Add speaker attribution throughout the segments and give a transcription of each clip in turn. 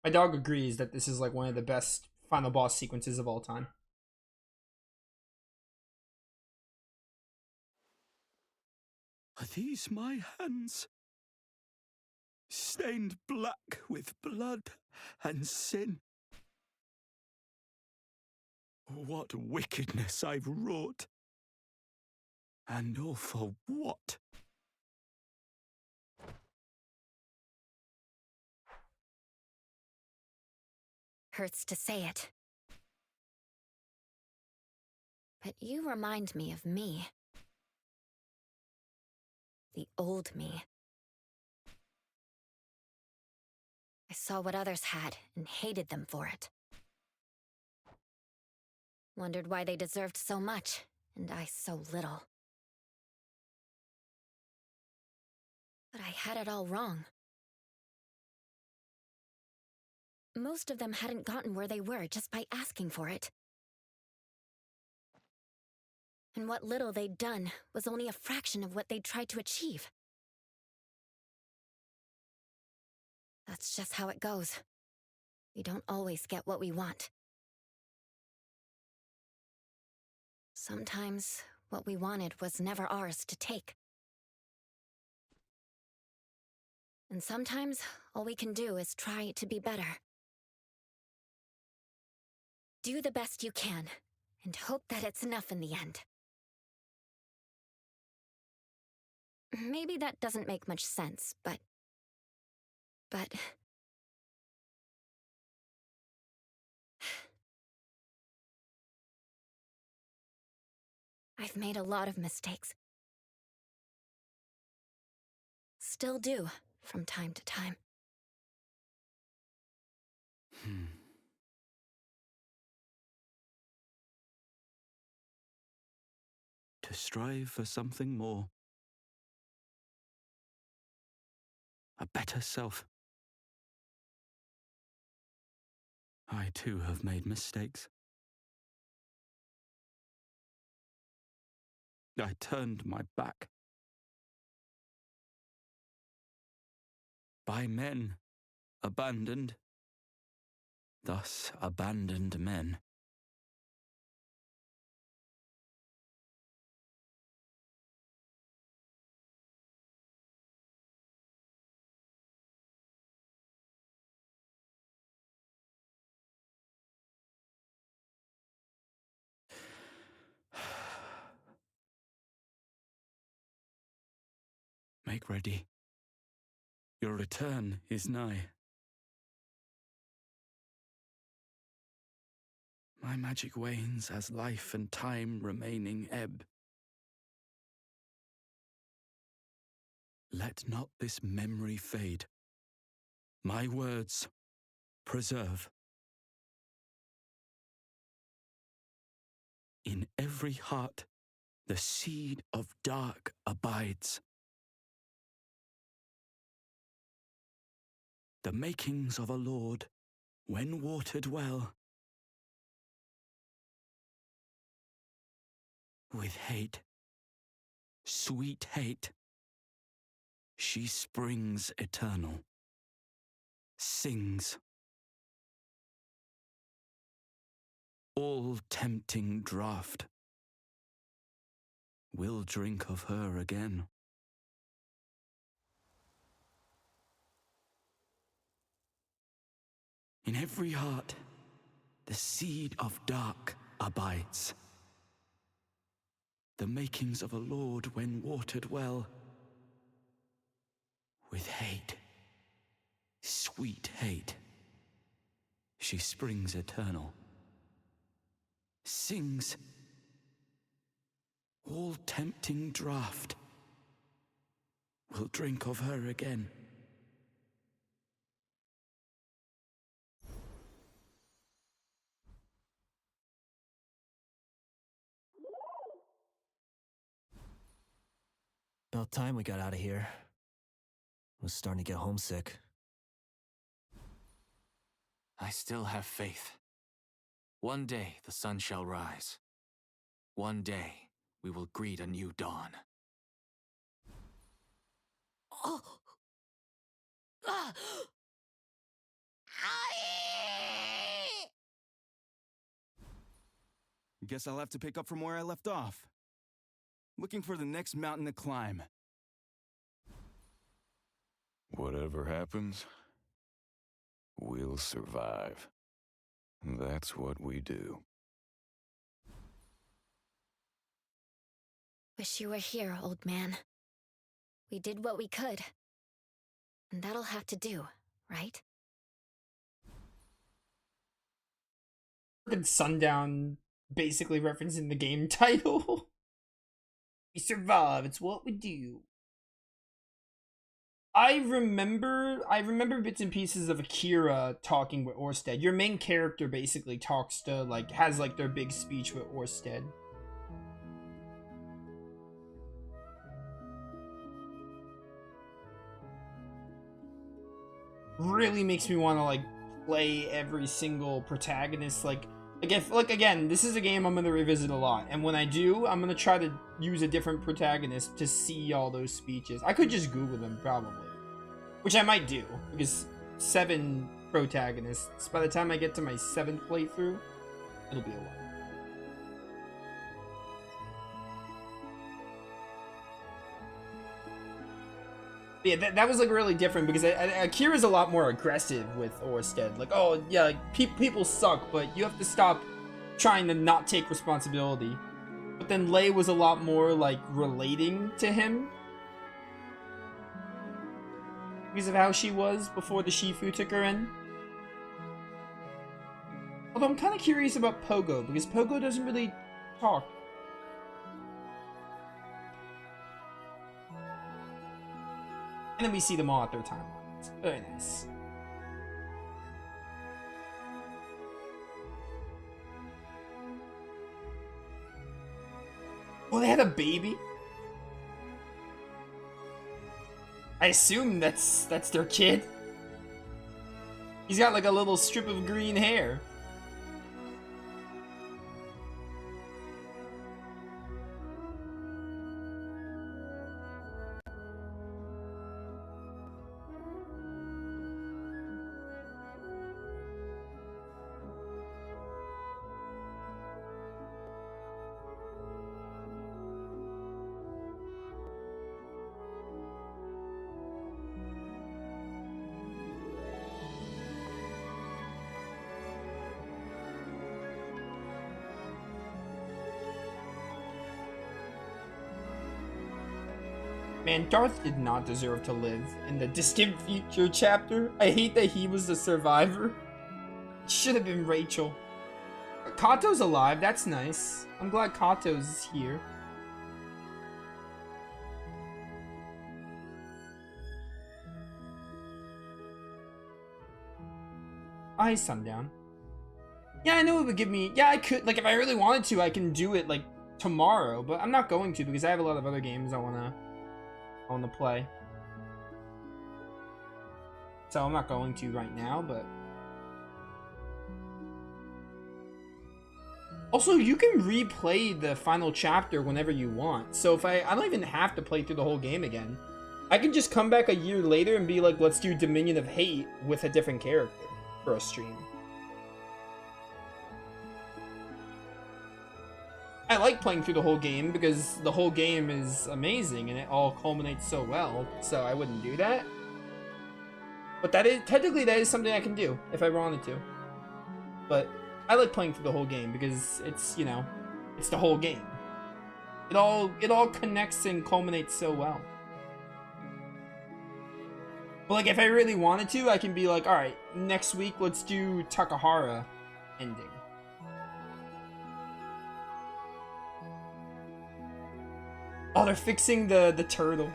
Speaker 1: My dog agrees that this is like one of the best final boss sequences of all time.
Speaker 2: Are these my hands? Stained black with blood and sin. What wickedness I've wrought. And all for what?
Speaker 3: Hurts to say it. But you remind me of me. The old me. I saw what others had and hated them for it. Wondered why they deserved so much, and I so little. But I had it all wrong. Most of them hadn't gotten where they were just by asking for it. And what little they'd done was only a fraction of what they'd tried to achieve. That's just how it goes. We don't always get what we want. Sometimes, what we wanted was never ours to take. And sometimes, all we can do is try to be better. Do the best you can, and hope that it's enough in the end. Maybe that doesn't make much sense, but... I've made a lot of mistakes. Still do, from time to time.
Speaker 2: To strive for something more. A better self. I too have made mistakes. I turned my back. By men abandoned, thus abandoned men. Make ready. Your return is nigh. My magic wanes as life and time remaining ebb. Let not this memory fade. My words preserve. In every heart, the seed of dark abides. The makings of a lord, when watered well, with hate, sweet hate, she springs eternal, sings. All tempting draught will drink of her again. In every heart, the seed of dark abides. The makings of a lord when watered well, with hate, sweet hate, she springs eternal, sings. All tempting draught will drink of her again.
Speaker 4: About time we got out of here. I was starting to get homesick.
Speaker 5: I still have faith. One day the sun shall rise. One day we will greet a new dawn.
Speaker 3: Oh! Ah!
Speaker 2: Guess I'll have to pick up from where I left off. Looking for the next mountain to climb.
Speaker 6: Whatever happens, we'll survive. That's what we do.
Speaker 3: Wish you were here, old man. We did what we could. And that'll have to do, right?
Speaker 1: Fucking Sundown basically referencing the game title. We survive, it's what we do. I remember bits and pieces of Akira talking with Orsted. Your main character basically talks to, like, has like their big speech with Orsted. Really makes me want to like play every single protagonist. Like if, like, again, this is a game I'm gonna revisit a lot, and when I do, I'm gonna try to use a different protagonist to see all those speeches. I could just Google them probably, which I might do, because 7 protagonists. By the time I get to my 7th playthrough, it'll be a lot. Yeah, that was like really different, because Akira's a lot more aggressive with Orsted. Like, oh yeah, like people suck, but you have to stop trying to not take responsibility. But then Lei was a lot more like relating to him because of how she was before the Shifu took her in. Although I'm kind of curious about Pogo, because Pogo doesn't really talk. And then we see them all at their timelines. Very nice. Oh, they had a baby? I assume that's their kid. He's got like a little strip of green hair. Man, Darth did not deserve to live in the distant future chapter. I hate that he was the survivor. It should have been Rachel. Kato's alive, that's nice. I'm glad Kato's here. Hi, Sundown. Yeah, I know it would give me... Yeah, I could... Like, if I really wanted to, I can do it, like, tomorrow. But I'm not going to, because I have a lot of other games I want to play. So I'm not going to right now, but... Also, you can replay the final chapter whenever you want. So if I don't even have to play through the whole game again. I can just come back a year later and be like, let's do Dominion of Hate with a different character for a stream. I like playing through the whole game because the whole game is amazing and it all culminates so well, so I wouldn't do that. But technically that is something I can do if I wanted to. But I like playing through the whole game because it's, you know, it's the whole game. It all connects and culminates so well. But like if I really wanted to, I can be like, alright, next week let's do Takahara ending. Oh, they're fixing the turtle.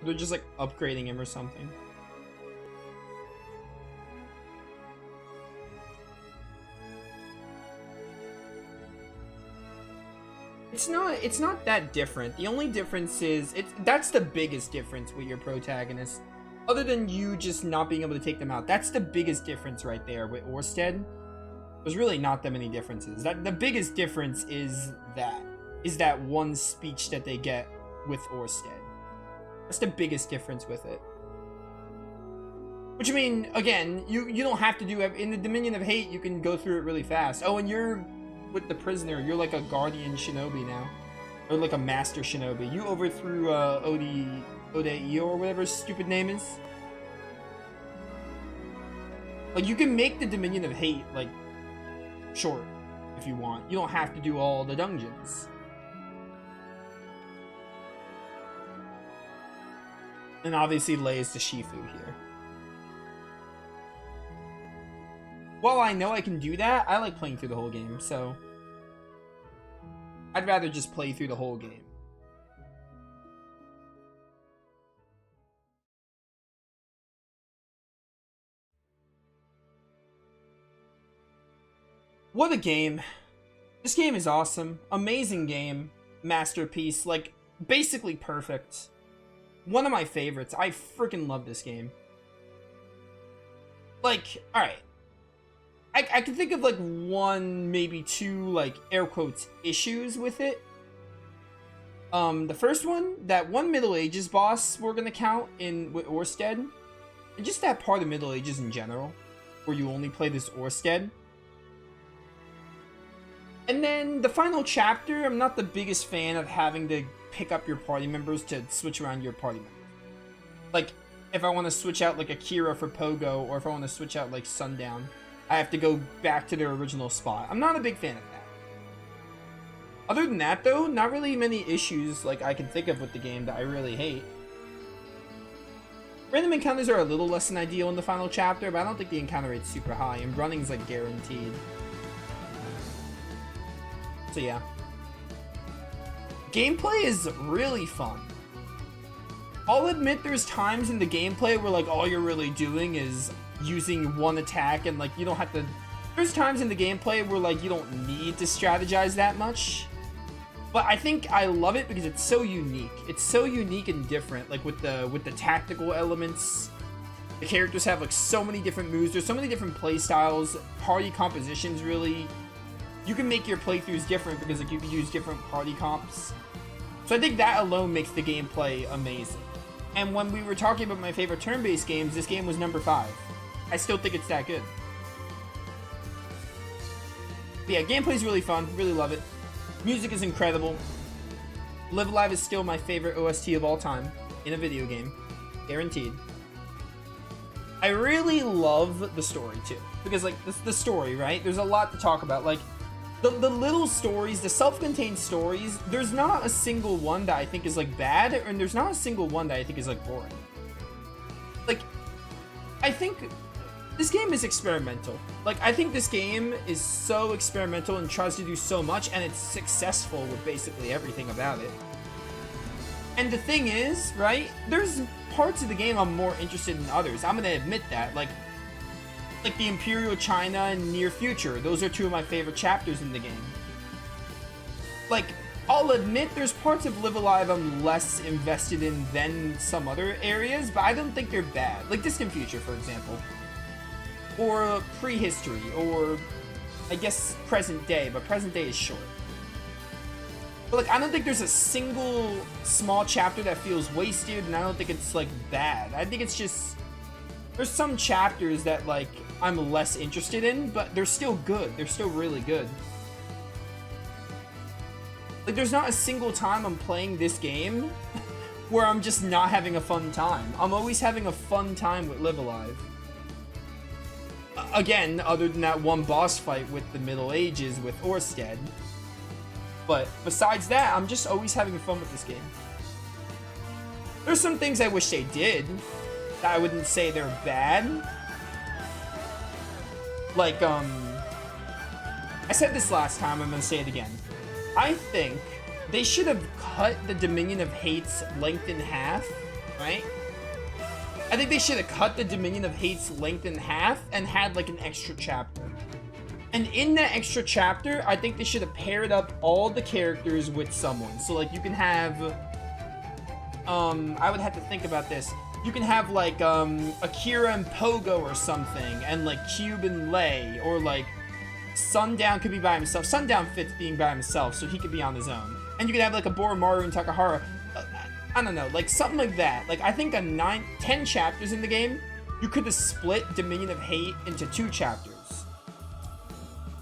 Speaker 1: They're just like upgrading him or something. It's not that different. The only difference is that's the biggest difference with your protagonist. Other than you just not being able to take them out. That's the biggest difference right there with Orsted. There's really not that many differences. The biggest difference is that one speech that they get with Orsted. That's the biggest difference with it. Which, I mean, again, you don't have to do... In the Dominion of Hate, you can go through it really fast. Oh, and you're with the prisoner. You're like a guardian shinobi now. Or like a master shinobi. You overthrew Ode-io or whatever his stupid name is. Like, you can make the Dominion of Hate, like, short if you want. You don't have to do all the dungeons. And obviously Lei is the Shifu here. While I know I can do that, I like playing through the whole game, so... I'd rather just play through the whole game. What a game. This game is awesome. Amazing game. Masterpiece. Like, basically perfect. One of my favorites. I freaking love this game. Like, alright. I can think of like one, maybe two, like, air quotes, issues with it. The first one, that one Middle Ages boss we're gonna count in with Orsted. And just that part of Middle Ages in general. Where you only play this Orsted. And then the final chapter, I'm not the biggest fan of having to pick up your party members to switch around your party members. Like, if I want to switch out like Akira for Pogo, or if I want to switch out like Sundown, I have to go back to their original spot. I'm not a big fan of that. Other than that though, not really many issues like I can think of with the game that I really hate. Random encounters are a little less than ideal in the final chapter, but I don't think the encounter rate's super high, and running's like guaranteed. So yeah. Gameplay is really fun. I'll admit there's times in the gameplay where like all you're really doing is using one attack and like you don't have to... There's times in the gameplay where like you don't need to strategize that much. But I think I love it because it's so unique. It's so unique and different, like with the tactical elements. The characters have like so many different moves. There's so many different play styles. Party compositions really... You can make your playthroughs different because like you can use different party comps. So I think that alone makes the gameplay amazing. And when we were talking about my favorite turn-based games, this game was number 5. I still think it's that good. But yeah, gameplay's really fun. Really love it. Music is incredible. Live Alive is still my favorite OST of all time in a video game. Guaranteed. I really love the story too. Because like, the story, right? There's a lot to talk about. Like, the little stories, the self-contained stories, there's not a single one that I think is like bad, and there's not a single one that I think is like boring. Like, I think this game is experimental. Like, I think this game is so experimental and tries to do so much, and it's successful with basically everything about it. And the thing is, right, there's parts of the game I'm more interested in others. I'm gonna admit that. Like the Imperial China and Near Future. Those are two of my favorite chapters in the game. Like, I'll admit there's parts of Live Alive I'm less invested in than some other areas, but I don't think they're bad. Like Distant Future, for example. Or Prehistory, or I guess Present Day, but Present Day is short. But like, I don't think there's a single small chapter that feels wasted, and I don't think it's like bad. I think it's just... There's some chapters that like I'm less interested in, but they're still good. They're still really good. Like, there's not a single time I'm playing this game where I'm just not having a fun time. I'm always having a fun time with Live Alive. Again, other than that one boss fight with the Middle Ages with Orsted. But besides that, I'm just always having fun with this game. There's some things I wish they did that I wouldn't say they're bad. Like, I said this last time, I'm gonna say it again. I think they should have cut the Dominion of Hate's length in half, right? I think they should have cut the Dominion of Hate's length in half and had like an extra chapter. And in that extra chapter, I think they should have paired up all the characters with someone. So like you can have, I would have to think about this. You can have like Akira and Pogo or something, and like Cube and Lei, or like Sundown could be by himself. Sundown fits being by himself, so he could be on his own. And you could have like a Boromaru and Takahara. I don't know, like something like that. Like I think 10 chapters in the game you could have split Dominion of Hate into 2 chapters.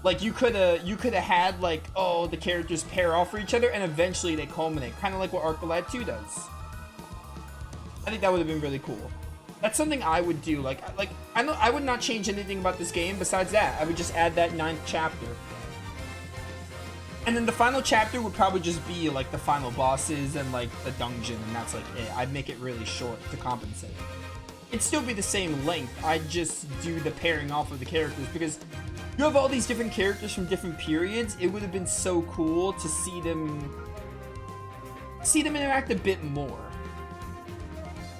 Speaker 1: Like, you could have had, like, oh, the characters pair off for each other, and eventually they culminate. Kind of like what Arcalad 2 does. I think that would have been really cool. That's something I would do. Like I would not change anything about this game besides that. I would just add that 9th chapter. And then the final chapter would probably just be, like, the final bosses and, like, the dungeon, and that's, like, it. I'd make it really short to compensate. It'd still be the same length. I'd just do the pairing off of the characters, because you have all these different characters from different periods. It would have been so cool to see them interact a bit more.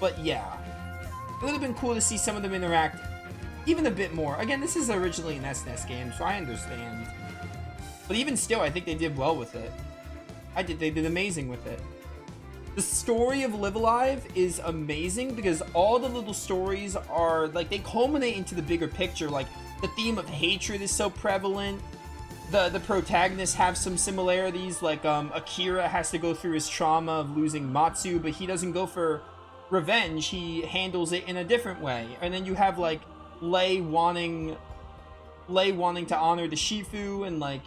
Speaker 1: But yeah, it would have been cool to see some of them interact even a bit more. Again, this is originally an SNES game, so I understand. But even still, I think they did well with it. They did amazing with it. The story of Live Alive is amazing because all the little stories are, like, they culminate into the bigger picture. Like, the theme of hatred is so prevalent. The protagonists have some similarities. Like, Akira has to go through his trauma of losing Matsu, but he doesn't go for revenge. He handles it in a different way. And then you have, like, Lei wanting to honor the Shifu, and, like,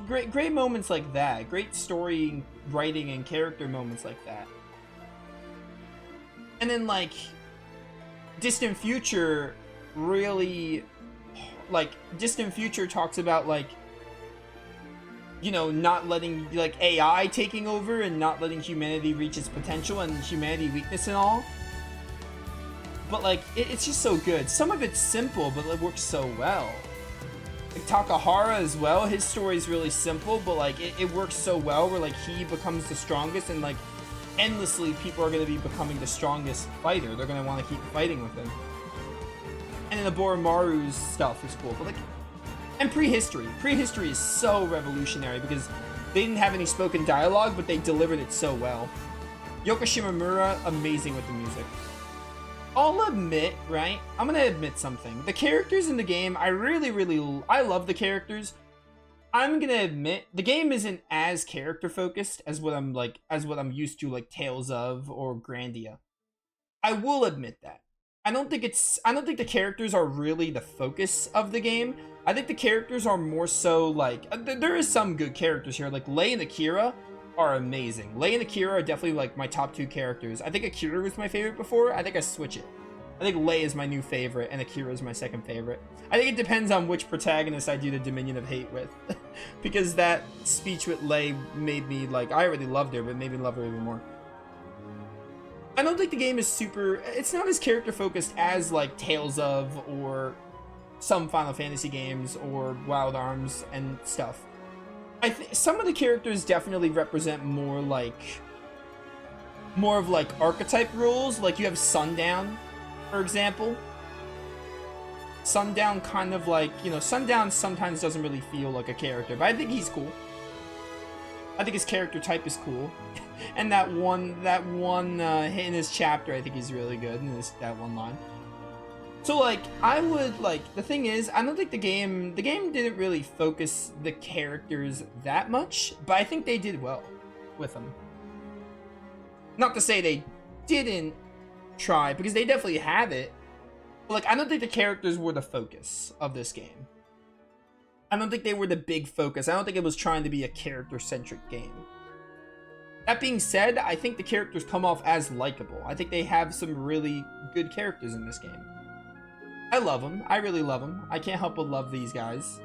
Speaker 1: great moments like that. Great story writing and character moments like that. And then, like, Distant Future really, like, Distant Future talks about, like, you know, not letting, like, AI taking over and not letting humanity reach its potential and humanity weakness and all. But, like, it's just so good. Some of it's simple, but it works so well. Like, Takahara as well, his story is really simple, but, like, it works so well where, like, he becomes the strongest, and, like, endlessly people are going to be becoming the strongest fighter. They're going to want to keep fighting with him. And then the Boromaru's stuff is cool, but, like, and Prehistory. Prehistory is so revolutionary because they didn't have any spoken dialogue, but they delivered it so well. Yoko Shimomura, amazing with the music. I'll admit, right? I'm gonna admit something. The characters in the game, I love the characters. I'm gonna admit, the game isn't as character focused as what I'm used to, like Tales of or Grandia. I will admit that. I don't think the characters are really the focus of the game. I think the characters are more so, like, there is some good characters here. Like, Lei and Akira are amazing. Lei and Akira are definitely, like, my top 2 characters. I think Akira was my favorite before. I think I switch it. I think Lei is my new favorite, and Akira is my second favorite. I think it depends on which protagonist I do the Dominion of Hate with. Because that speech with Lei made me, like, I already loved her, but it made me love her even more. I don't think the game is super... It's not as character-focused as, like, Tales of, or some Final Fantasy games, or Wild Arms and stuff. Some of the characters definitely represent more of, like, archetype roles. Like, you have Sundown, for example. Sundown kind of, like, you know, Sundown sometimes doesn't really feel like a character, but I think he's cool. I think his character type is cool. And that one hit in his chapter, I think he's really good in that one line. So, like, I would, like, the thing is, I don't think the game didn't really focus the characters that much, but I think they did well with them. Not to say they didn't try, because they definitely have it, but, like, I don't think the characters were the focus of this game. I don't think they were the big focus. I don't think it was trying to be a character-centric game. That being said, I think the characters come off as likable. I think they have some really good characters in this game. I love them. I really love them. I can't help but love these guys.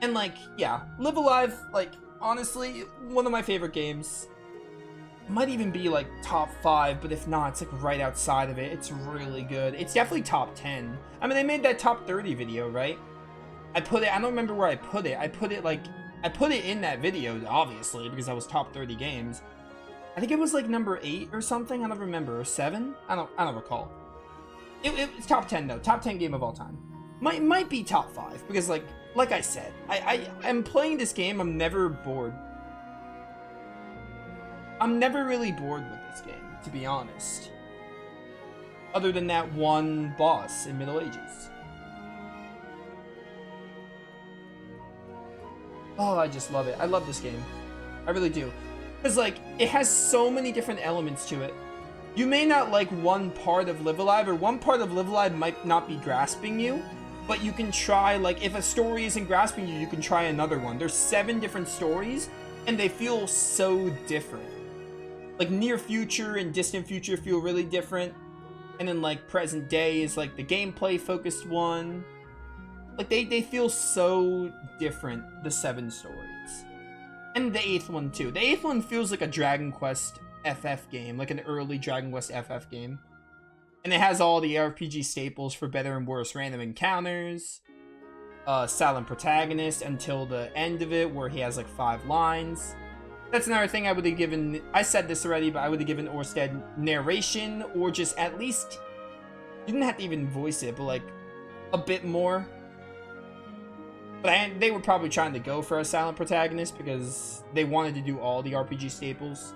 Speaker 1: And, like, yeah, Live Alive, like, honestly, one of my favorite games. Might even be, like, top 5, but if not, it's, like, right outside of it. It's really good. It's definitely top 10. I mean, they made that top 30 video, right? I don't remember where I put it. I put it in that video, obviously, because I was top 30 games. I think it was, like, number 8 or something. I don't remember. Or 7? I don't recall. It's top 10, though. Top 10 game of all time. Might be top 5, because, like I said, I'm playing this game, I'm never bored. I'm never really bored with this game, to be honest. Other than that one boss in Middle Ages. Oh, I just love it. I love this game. I really do. Because, like, it has so many different elements to it. you may not like one part of Live Alive, or one part of Live Alive might not be grasping you, but you can try, like, if a story isn't grasping you, you can try another one. There's 7 different stories, and they feel so different. Like, near future and distant future feel really different, and then, like, present day is, like, the gameplay-focused one. Like, they feel so different, the 7 stories. And the 8th one, too. The 8th one feels like a Dragon Quest FF game, like an early Dragon Quest FF game. And it has all the RPG staples for better and worse random encounters, silent protagonist until the end of it, where he has like 5 lines. That's another thing I would have given, I said this already, but I would have given Orsted narration, or just at least, you didn't have to even voice it, but like a bit more. But they were probably trying to go for a silent protagonist because they wanted to do all the RPG staples.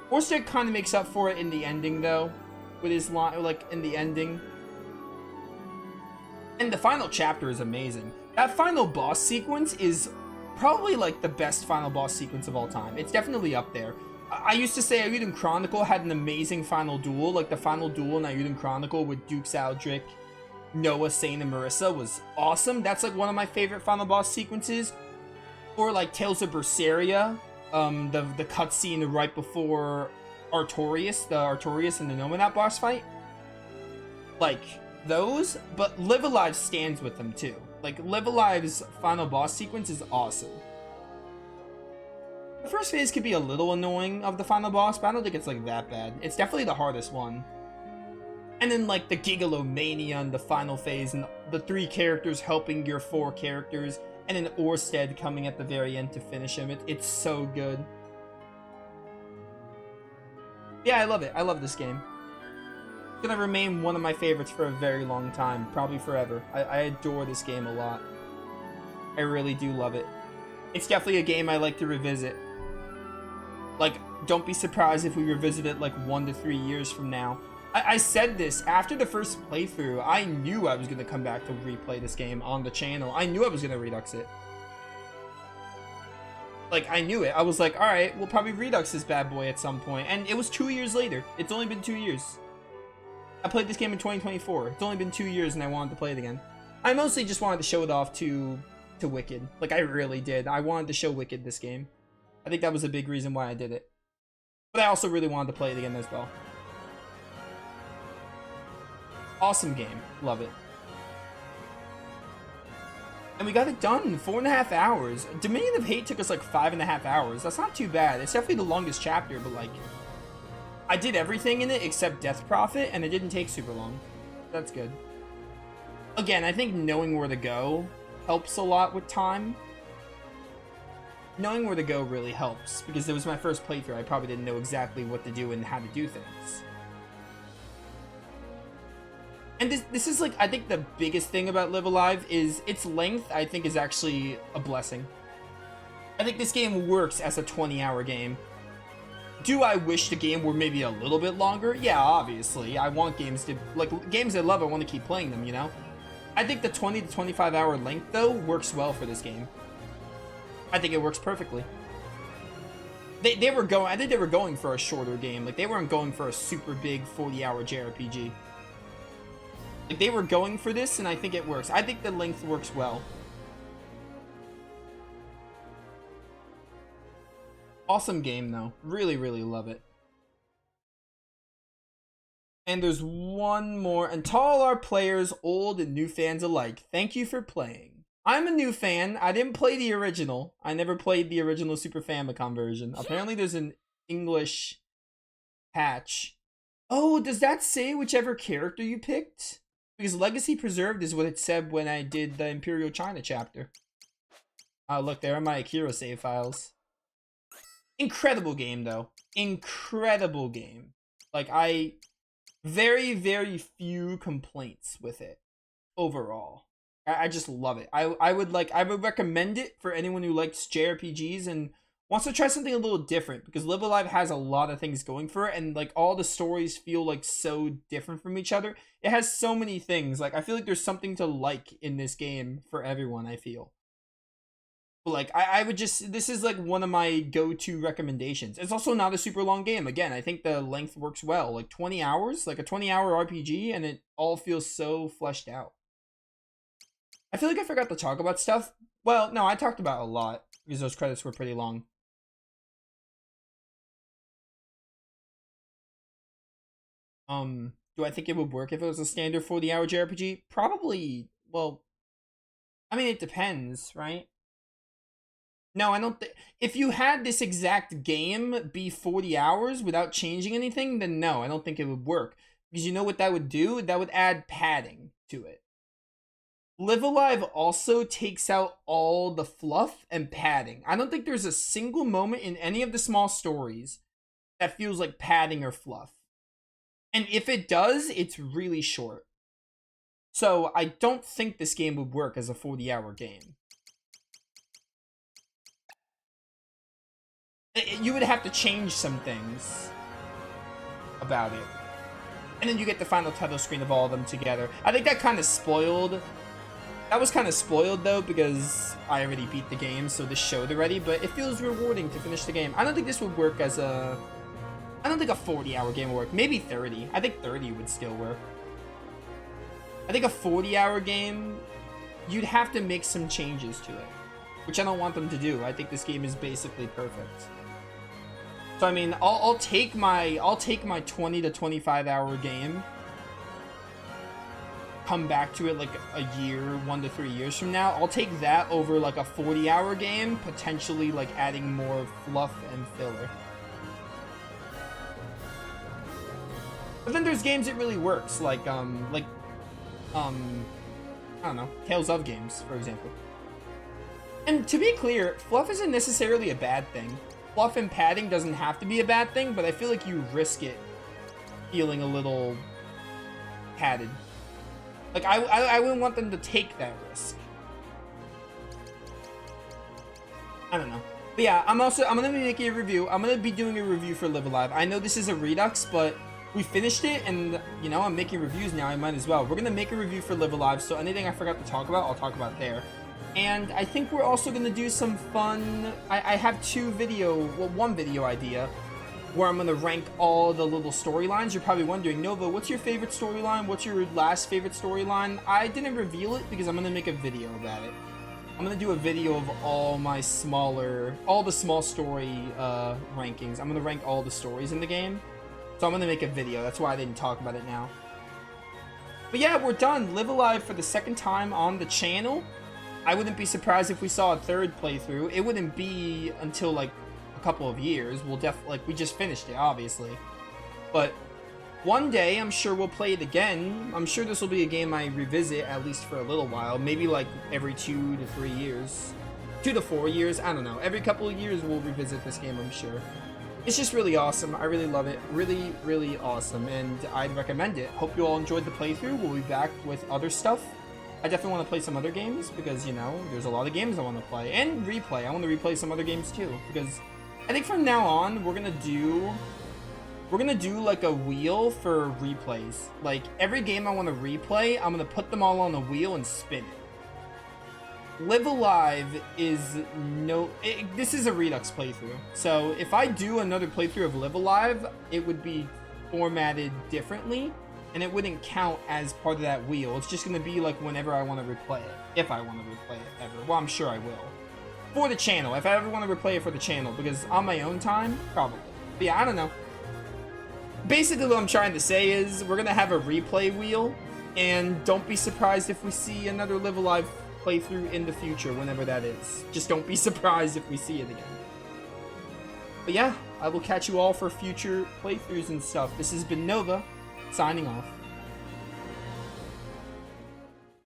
Speaker 1: Orsted kind of makes up for it in the ending, though, with his line, like in the ending. And the final chapter is amazing. That final boss sequence is probably like the best final boss sequence of all time. It's definitely up there. I used to say Ayuden Chronicle had an amazing final duel. Like the final duel in Ayuden Chronicle with Dukes Aldrich, Noah, Sane, and Marissa was awesome. That's like one of my favorite final boss sequences. Or like Tales of Berseria, the cutscene right before Artorias, the Artorias and the Nominat boss fight. Like those, but Live Alive stands with them too. Like Live Alive's final boss sequence is awesome. The first phase could be a little annoying of the final boss, but I don't think it's like that bad. It's definitely the hardest one. And then like the Gigalomania in the final phase, and the 3 characters helping your 4 characters, and then Orsted coming at the very end to finish him. It's so good. Yeah, I love it. I love this game. It's gonna remain one of my favorites for a very long time, probably forever. I adore this game a lot. I really do love it. It's definitely a game I like to revisit. Like, don't be surprised if we revisit it like 1 to 3 years from now. I said this after the first playthrough. I knew I was going to come back to replay this game on the channel. I knew I was going to Redux it. Like, I knew it. I was like, alright, we'll probably Redux this bad boy at some point. And it was 2 years later. It's only been 2 years. I played this game in 2024. It's only been 2 years and I wanted to play it again. I mostly just wanted to show it off to Wicked. Like, I really did. I wanted to show Wicked this game. I think that was a big reason why I did it. But I also really wanted to play it again as well. Awesome game. Love it. And we got it done in 4.5 hours. Dominion of Hate took us like 5.5 hours. That's not too bad. It's definitely the longest chapter, but like, I did everything in it except Death Prophet, and it didn't take super long. That's good. Again, I think knowing where to go helps a lot with time. Knowing where to go really helps, because it was my first playthrough. I probably didn't know exactly what to do and how to do things. And this is like, I think the biggest thing about Live Alive is its length, I think, is actually a blessing. I think this game works as a 20-hour game. Do I wish the game were maybe a little bit longer? Yeah, obviously. I want games to, like, games I love, I want to keep playing them, you know? I think the 20 to 25 hour length, though, works well for this game. I think it works perfectly. I think they were going for a shorter game. Like, they weren't going for a super big 40-hour JRPG. Like, they were going for this, and I think it works. I think the length works well. Awesome game, though. Really, really love it. And there's one more. And to all our players, old and new fans alike, thank you for playing. I'm a new fan. I didn't play the original. I never played the original Super Famicom version. Apparently there's an English patch. Oh, does that say whichever character you picked? Because Legacy Preserved is what it said when I did the Imperial China chapter. Oh, look, there are my Akira save files. Incredible game, though. Incredible game. Like, very, very few complaints with it overall. I just love it. I would recommend it for anyone who likes JRPGs and wants to try something a little different, because Live Alive has a lot of things going for it, and like all the stories feel like so different from each other. It has so many things. Like, I feel like there's something to like in this game for everyone, I feel. But like, I would just, this is like one of my go-to recommendations. It's also not a super long game. Again, I think the length works well. Like 20 hours, like a 20-hour RPG, and it all feels so fleshed out. I feel like I forgot to talk about stuff. Well, no, I talked about a lot because those credits were pretty long. Do I think it would work if it was a standard 40-hour JRPG? Probably. Well, I mean, it depends, right? No, I don't think... If you had this exact game be 40 hours without changing anything, then no, I don't think it would work. Because you know what that would do? That would add padding to it. Live Alive also takes out all the fluff and padding. I don't think there's a single moment in any of the small stories that feels like padding or fluff. And if it does, it's really short. So I don't think this game would work as a 40-hour game. You would have to change some things about it. And then you get the final title screen of all of them together. I think that kind of spoiled... That was kind of spoiled, though, because I already beat the game, so this showed already. But it feels rewarding to finish the game. I don't think this would work as a... I don't think a 40-hour game would work. Maybe 30. I think 30 would still work. I think a 40-hour game, you'd have to make some changes to it, which I don't want them to do. I think this game is basically perfect. So I mean, I'll take my 20 to 25 hour game, come back to it like a year, 1 to 3 years from now. I'll take that over like a 40-hour game, potentially like adding more fluff and filler. But then there's games it really works, like I don't know, Tales of games, for example. And to be clear, fluff isn't necessarily a bad thing. Fluff and padding doesn't have to be a bad thing, but I feel like you risk it feeling a little padded. Like, I wouldn't want them to take that risk. I don't know. But yeah, I'm gonna be making a review. I'm gonna be doing a review for Live Alive. I know this is a Redux, but we finished it, and, you know, I'm making reviews now. I might as well. We're going to make a review for Live Alive, so anything I forgot to talk about, I'll talk about there. And I think we're also going to do some fun... I have one video idea where I'm going to rank all the little storylines. You're probably wondering, Nova, what's your favorite storyline? What's your last favorite storyline? I didn't reveal it because I'm going to make a video about it. I'm going to do a video of all the small story rankings. I'm going to rank all the stories in the game. So I'm going to make a video. That's why I didn't talk about it now. But yeah, we're done. Live Alive for the second time on the channel. I wouldn't be surprised if we saw a third playthrough. It wouldn't be until like a couple of years. We'll definitely, like, we just finished it, obviously. But one day, I'm sure we'll play it again. I'm sure this will be a game I revisit at least for a little while. Maybe like every 2 to 3 years. 2 to 4 years. I don't know. Every couple of years, we'll revisit this game, I'm sure. It's just really awesome. I really love it. Really, really awesome. And I'd recommend it. Hope you all enjoyed the playthrough. We'll be back with other stuff. I definitely want to play some other games because, you know, there's a lot of games I want to play. And replay. I want to replay some other games too. Because I think from now on, we're going to do like a wheel for replays. Like every game I want to replay, I'm going to put them all on a wheel and spin it. Live Alive is this is a Redux playthrough. So if I do another playthrough of Live Alive, it would be formatted differently and it wouldn't count as part of that wheel. It's just going to be like whenever I want to replay it. If I want to replay it ever. Well, I'm sure I will. For the channel. If I ever want to replay it for the channel. Because on my own time, probably. But yeah, I don't know. Basically what I'm trying to say is we're going to have a replay wheel. And don't be surprised if we see another Live Alive playthrough in the future, whenever that is. Just don't be surprised if we see it again. But yeah, I will catch you all for future playthroughs and stuff. This has been Nova, signing off.